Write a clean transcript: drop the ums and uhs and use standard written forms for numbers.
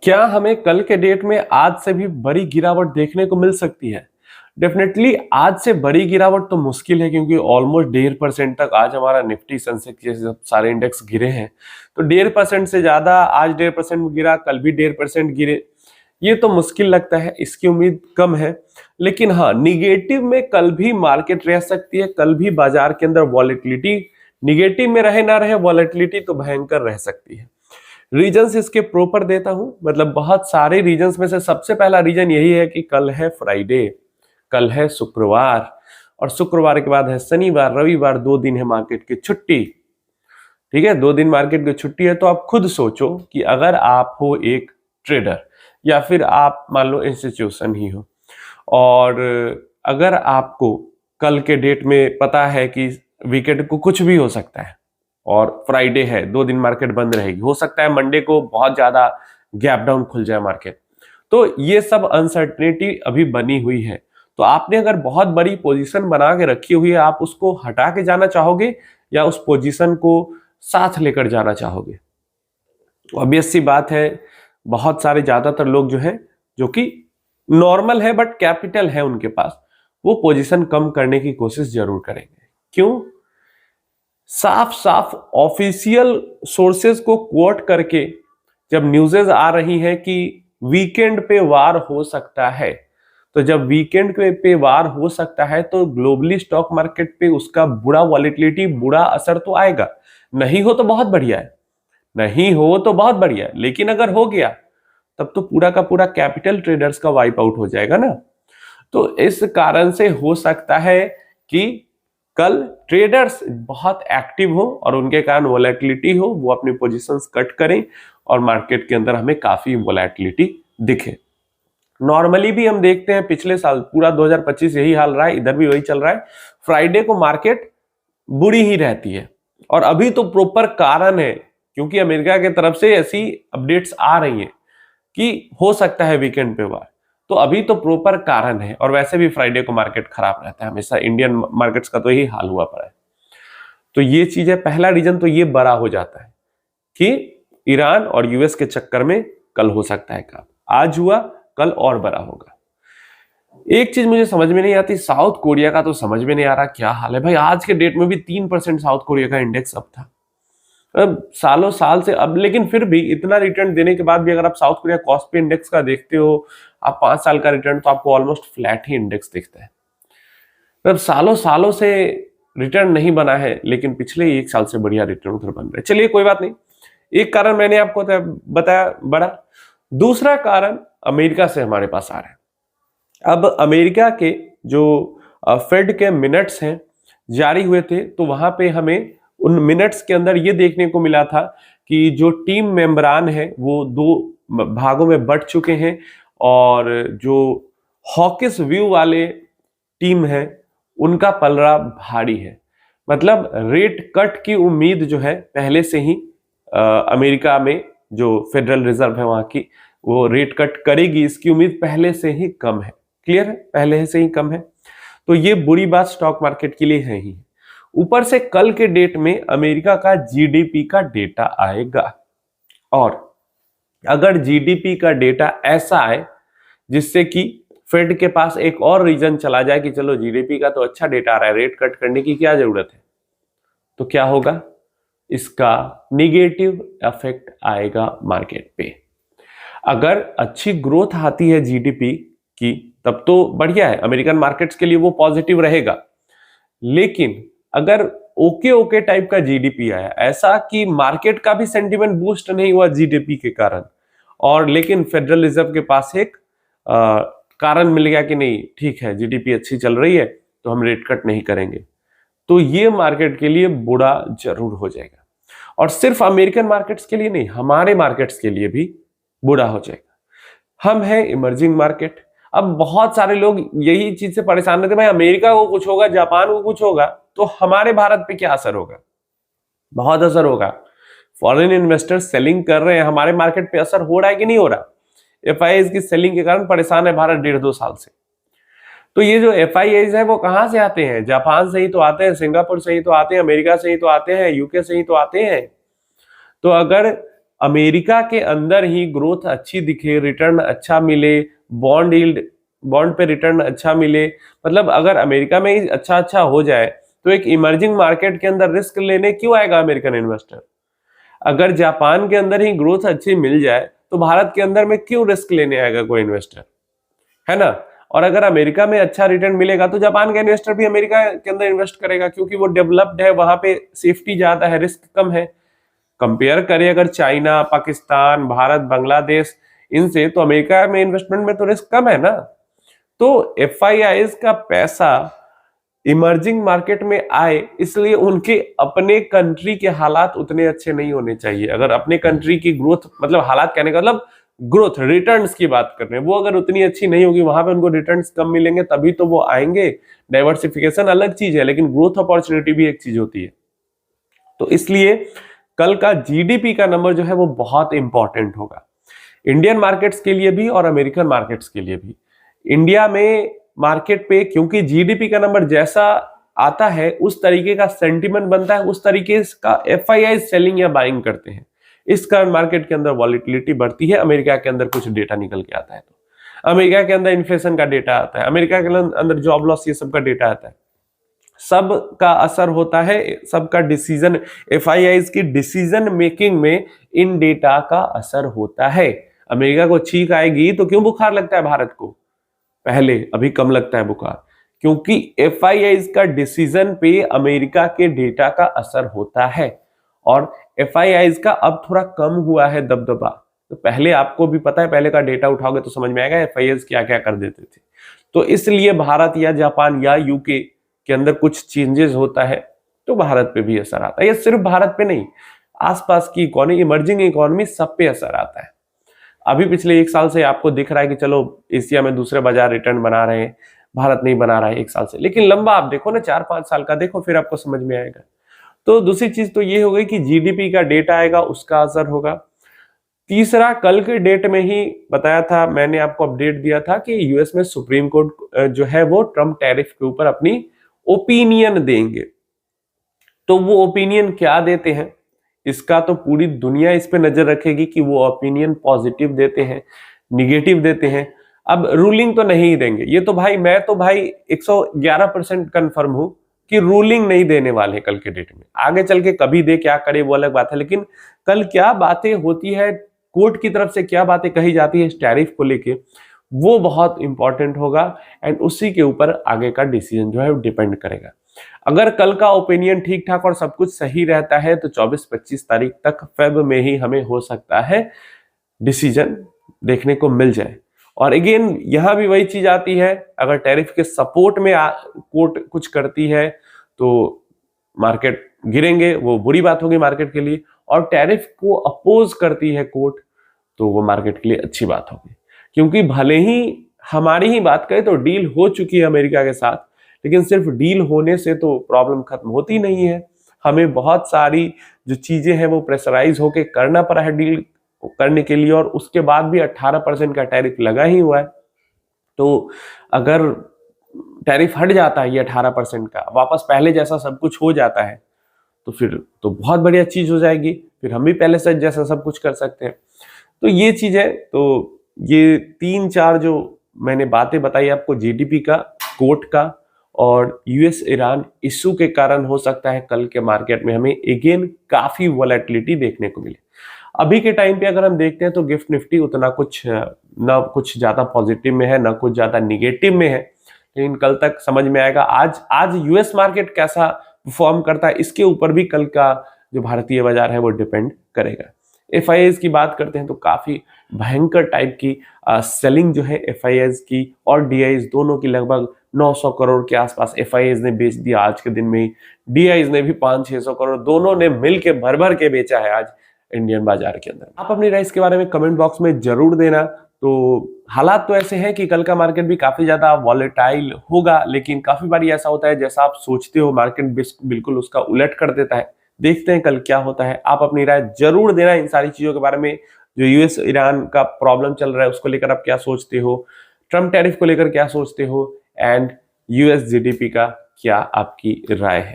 क्या हमें कल के डेट में आज से भी बड़ी गिरावट देखने को मिल सकती है? डेफिनेटली आज से बड़ी गिरावट तो मुश्किल है, क्योंकि ऑलमोस्ट 1.5% तक आज हमारा निफ्टी सेंसेक्स जैसे सब सारे इंडेक्स गिरे हैं। तो 1.5% से ज्यादा आज 1.5% गिरा, कल भी 1.5% गिरे, ये तो मुश्किल लगता है, इसकी उम्मीद कम है। लेकिन हाँ, निगेटिव में कल भी मार्केट रह सकती है, कल भी बाजार के अंदर वॉलेटिलिटी निगेटिव में रहे ना रहे, वॉलेटिलिटी तो भयंकर रह सकती है। रीजंस इसके प्रॉपर देता हूं, मतलब बहुत सारे रीजंस में से सबसे पहला रीजन यही है कि कल है फ्राइडे, कल है शुक्रवार, और शुक्रवार के बाद है शनिवार, रविवार, 2 दिन है मार्केट की छुट्टी। ठीक है, 2 दिन मार्केट की छुट्टी है। तो आप खुद सोचो कि अगर आप हो एक ट्रेडर या फिर आप मान लो इंस्टीट्यूशन ही हो, और अगर आपको कल के डेट में पता है कि वीकेंड को कुछ भी हो सकता है और फ्राइडे है, 2 दिन मार्केट बंद रहेगी, हो सकता है मंडे को बहुत ज्यादा गैप डाउन खुल जाए मार्केट, तो ये सब अनसर्टेनिटी अभी बनी हुई है। तो आपने अगर बहुत बड़ी पोजीशन बना के रखी हुई है, आप उसको हटा के जाना चाहोगे या उस पोजीशन को साथ लेकर जाना चाहोगे? ऑब्वियस सी बात है, बहुत सारे ज्यादातर लोग जो है, जो कि नॉर्मल है बट कैपिटल है उनके पास, वो पोजीशन कम करने की कोशिश जरूर करेंगे। क्यों? साफ साफ ऑफिशियल सोर्सेज को कोट करके जब न्यूज़ेस आ रही हैं कि वीकेंड पे वार हो सकता है, तो जब वीकेंड पे वार हो सकता है तो ग्लोबली स्टॉक मार्केट पे उसका बुरा वॉलेटिलिटी, बुरा असर तो आएगा। नहीं हो तो बहुत बढ़िया है, नहीं हो तो बहुत बढ़िया है, लेकिन अगर हो गया तब तो पूरा का पूरा कैपिटल ट्रेडर्स का वाइप आउट हो जाएगा ना। तो इस कारण से हो सकता है कि कल ट्रेडर्स बहुत एक्टिव हो और उनके कारण वोलेटिलिटी हो, वो अपनी पोजीशंस कट करें और मार्केट के अंदर हमें काफी वोलेटिलिटी दिखे। नॉर्मली भी हम देखते हैं पिछले साल पूरा 2025 यही हाल रहा है, इधर भी वही चल रहा है। फ्राइडे को मार्केट बुरी ही रहती है, और अभी तो प्रॉपर कारण है, क्योंकि अमेरिका की तरफ से ऐसी अपडेट्स आ रही हैं कि हो सकता है वीकेंड पे वार, तो अभी तो प्रॉपर कारण है। और वैसे भी फ्राइडे को मार्केट खराब रहता है हमेशा, इंडियन मार्केट्स का तो यही हाल हुआ पड़ा है। तो ये चीज है, पहला रीजन तो ये बड़ा हो जाता है कि ईरान और यूएस के चक्कर में कल हो सकता है काम, आज हुआ कल और बड़ा होगा। एक चीज मुझे समझ में नहीं आती, साउथ कोरिया का तो समझ में नहीं आ रहा क्या हाल है भाई। आज के डेट में भी 3% साउथ कोरिया का इंडेक्स अप था, अब सालों साल से अब, लेकिन फिर भी इतना रिटर्न देने के बाद भी अगर आप साउथ कोरिया कॉस्पी इंडेक्स का देखते हो, आप 5 साल का रिटर्न, तो आपको ऑलमोस्ट फ्लैट ही इंडेक्स दिखता है। अब सालों सालों से रिटर्न नहीं बना है, लेकिन पिछले 1 साल से बढ़िया रिटर्न उधर बन रहा है। चलिए कोई बात नहीं, एक कारण मैंने आपको बताया बड़ा। दूसरा कारण अमेरिका से हमारे पास आ रहा है। अब अमेरिका के जो फेड के मिनट्स हैं जारी हुए थे, तो वहां पे हमें उन मिनट्स के अंदर ये देखने को मिला था कि जो टीम मेंबरान है वो 2 भागों में बट चुके हैं, और जो हॉकिश व्यू वाले टीम है उनका पलड़ा भारी है। मतलब रेट कट की उम्मीद जो है पहले से ही अमेरिका में जो फेडरल रिजर्व है वहां की, वो रेट कट करेगी, इसकी उम्मीद पहले से ही कम है। क्लियर है, पहले से ही कम है। तो ये बुरी बात स्टॉक मार्केट के लिए है ही। ऊपर से कल के डेट में अमेरिका का जीडीपी का डेटा आएगा, और अगर जीडीपी का डेटा ऐसा आए जिससे कि फेड के पास एक और रीजन चला जाए कि चलो जीडीपी का तो अच्छा डेटा आ रहा है, रेट कट करने की क्या जरूरत है, तो क्या होगा? इसका निगेटिव इफेक्ट आएगा मार्केट पे। अगर अच्छी ग्रोथ आती है जीडीपी की तब तो बढ़िया है, अमेरिकन मार्केट्स के लिए वो पॉजिटिव रहेगा। लेकिन अगर ओके ओके टाइप का जीडीपी आया, ऐसा कि मार्केट का भी सेंटिमेंट बूस्ट नहीं हुआ जीडीपी के कारण, और लेकिन फेडरल रिजर्व के पास एक कारण मिल गया कि नहीं ठीक है जीडीपी अच्छी चल रही है तो हम रेट कट नहीं करेंगे, तो ये मार्केट के लिए बुरा जरूर हो जाएगा। और सिर्फ अमेरिकन मार्केट्स के लिए नहीं, हमारे मार्केट्स के लिए भी बुरा हो जाएगा। हम हैं इमर्जिंग मार्केट। अब बहुत सारे लोग यही चीज से परेशान रहते, भाई अमेरिका को कुछ होगा, जापान को कुछ होगा, तो हमारे भारत पे क्या असर होगा? बहुत असर होगा। फॉरेन इन्वेस्टर्स सेलिंग कर रहे हैं, हमारे मार्केट पे असर हो रहा है कि नहीं हो रहा? एफआईआईज की सेलिंग के कारण परेशान है भारत 1.5-2 साल से। तो ये जो एफआईआईज है वो कहां से आते हैं? जापान से ही तो आते हैं, सिंगापुर से ही तो आते हैं, अमेरिका से ही तो आते हैं, यूके से ही तो आते हैं। तो अगर अमेरिका के अंदर ही ग्रोथ अच्छी दिखे, रिटर्न अच्छा मिले, बॉन्ड यील्ड, बॉन्ड पे रिटर्न अच्छा मिले, मतलब अगर अमेरिका में ही अच्छा अच्छा हो जाए तो एक इमर्जिंग मार्केट के अंदर रिस्क लेने क्यों आएगा अमेरिकन इन्वेस्टर? अगर जापान के अंदर ही ग्रोथ अच्छी मिल जाए तो भारत के अंदर में क्यों रिस्क लेने आएगा कोई इन्वेस्टर, है ना? और अगर अमेरिका में अच्छा रिटर्न मिलेगा तो जापान का इन्वेस्टर भी अमेरिका के अंदर इन्वेस्ट करेगा, क्योंकि वो डेवलप्ड है, वहां पे सेफ्टी ज्यादा है, रिस्क कम है। कंपेयर करें अगर चाइना, पाकिस्तान, भारत, बांग्लादेश इनसे, तो अमेरिका में इन्वेस्टमेंट में तो रिस्क कम है ना। तो एफआईआईज का पैसा इमर्जिंग मार्केट में आए, इसलिए उनके अपने कंट्री के हालात उतने अच्छे नहीं होने चाहिए। अगर अपने कंट्री की ग्रोथ, मतलब हालात कहने का मतलब ग्रोथ, रिटर्न्स की बात कर रहे हैं, वो अगर उतनी अच्छी नहीं होगी, वहां पे उनको रिटर्न्स कम मिलेंगे, तभी तो वो आएंगे। डाइवर्सिफिकेशन अलग चीज है, लेकिन ग्रोथ अपॉर्चुनिटी भी एक चीज होती है। तो इसलिए कल का जीडीपी का नंबर जो है वो बहुत इंपॉर्टेंट होगा, इंडियन मार्केट्स के लिए भी और अमेरिकन मार्केट्स के लिए भी। इंडिया में मार्केट पे क्योंकि जीडीपी का नंबर जैसा आता है उस तरीके का सेंटिमेंट बनता है, उस तरीके का एफआईआई सेलिंग या बाइंग करते हैं, इस कारण मार्केट के अंदर वॉलिटिलिटी बढ़ती है। अमेरिका के अंदर कुछ डेटा निकल के आता है तो अमेरिका के अंदर इन्फ्लेशन का डेटा आता है, अमेरिका के अंदर जॉब लॉस, ये सब का डेटा आता है, सब का असर होता है, सबका डिसीजन, एफआईआईज की डिसीजन मेकिंग में इन डेटा का असर होता है। अमेरिका को छींक आएगी तो क्यों बुखार लगता है भारत को पहले, अभी कम लगता है बुखार, क्योंकि एफआईआईज का डिसीजन पे अमेरिका के डेटा का असर होता है। और एफआईआईज का अब थोड़ा कम हुआ है दबदबा, तो पहले आपको भी पता है, पहले का डेटा उठाओगे तो समझ में आएगा एफआईआईज क्या क्या कर देते थे। तो इसलिए भारत या जापान या यूके के अंदर कुछ चेंजेस होता है तो भारत पे भी असर आता है। ये सिर्फ भारत पे नहीं, आसपास की इकोनॉमी, इमर्जिंग इकोनॉमी, सब पे असर आता है। अभी पिछले एक साल से आपको दिख रहा है कि चलो एशिया में दूसरे बाजार रिटर्न बना रहे हैं, भारत नहीं बना रहा है एक साल से, लेकिन लंबा आप देखो ना, 4-5 साल का देखो, फिर आपको समझ में आएगा। तो दूसरी चीज तो ये हो गई कि जीडीपी का डेटा आएगा, उसका असर होगा। तीसरा, कल के डेट में ही बताया था, मैंने आपको अपडेट दिया था कि यूएस में सुप्रीम कोर्ट जो है वो ट्रम्प टैरिफ के ऊपर अपनी ओपिनियन देंगे। तो वो ओपिनियन क्या देते हैं, इसका तो पूरी दुनिया इस पे नजर रखेगी कि वो ओपिनियन पॉजिटिव देते हैं, निगेटिव देते हैं। अब रूलिंग तो नहीं देंगे, ये तो भाई, मैं तो भाई 111% कंफर्म हूं कि रूलिंग नहीं देने वाले कल के डेट में। आगे चल के कभी दे, क्या करे वो अलग बात है, लेकिन कल क्या बातें होती है, कोर्ट की तरफ से क्या बातें कही जाती है इस टैरिफ को लेके, वो बहुत इंपॉर्टेंट होगा। एंड उसी के ऊपर आगे का डिसीजन जो है वो डिपेंड करेगा। अगर कल का ओपिनियन ठीक ठाक और सब कुछ सही रहता है तो 24-25 तारीख तक फेब में ही हमें हो सकता है डिसीजन देखने को मिल जाए। और अगेन यहां भी वही चीज आती है, अगर टैरिफ के सपोर्ट में कोर्ट कुछ करती है तो मार्केट गिरेंगे, वो बुरी बात होगी मार्केट के लिए। और टैरिफ को अपोज करती है कोर्ट तो वो मार्केट के लिए अच्छी बात होगी, क्योंकि भले ही हमारी ही बात करें तो डील हो चुकी है अमेरिका के साथ, लेकिन सिर्फ डील होने से तो प्रॉब्लम खत्म होती नहीं है। हमें बहुत सारी जो चीजें हैं वो प्रेशराइज होके करना पड़ा है डील करने के लिए, और उसके बाद भी 18% का टैरिफ लगा ही हुआ है। तो अगर टैरिफ हट जाता है ये 18% का, वापस पहले जैसा सब कुछ हो जाता है, तो फिर तो बहुत बढ़िया चीज हो जाएगी, फिर हम भी पहले से जैसा सब कुछ कर सकते हैं। तो ये चीज है। तो ये 3-4 जो मैंने बातें बताई आपको, जीडीपी का, कोर्ट का और यूएस ईरान इशू के कारण हो सकता है कल के मार्केट में हमें अगेन काफी वॉलेटिलिटी देखने को मिले। अभी के टाइम पे अगर हम देखते हैं तो गिफ्ट निफ्टी उतना कुछ ना कुछ ज्यादा पॉजिटिव में है, ना कुछ ज्यादा निगेटिव में है, लेकिन कल तक समझ में आएगा। आज यूएस मार्केट कैसा परफॉर्म करता है इसके ऊपर भी कल का जो भारतीय बाजार है वो डिपेंड करेगा। एफआईआईज की बात करते हैं तो काफी भयंकर टाइप की सेलिंग जो है एफआईआईज की और डीआईज दोनों की, लगभग 900 करोड़ के आसपास एफआईआईज ने बेच दिया आज के दिन में ही। डीआईज ने भी 500-600 करोड़, दोनों ने मिलके भर भर के बेचा है आज इंडियन बाजार के अंदर। आप अपनी राय इसके बारे में कमेंट बॉक्स में जरूर देना। तो हालात तो ऐसे हैं कि कल का मार्केट भी काफी ज्यादा वॉलेटाइल होगा, लेकिन काफी बार ऐसा होता है जैसा आप सोचते हो मार्केट बिल्कुल उसका उलट कर देता है। देखते हैं कल क्या होता है। आप अपनी राय जरूर देना इन सारी चीजों के बारे में, जो यूएस ईरान का प्रॉब्लम चल रहा है उसको लेकर आप क्या सोचते हो, ट्रम्प टैरिफ को लेकर क्या सोचते हो, एंड यूएस जीडीपी का क्या आपकी राय है।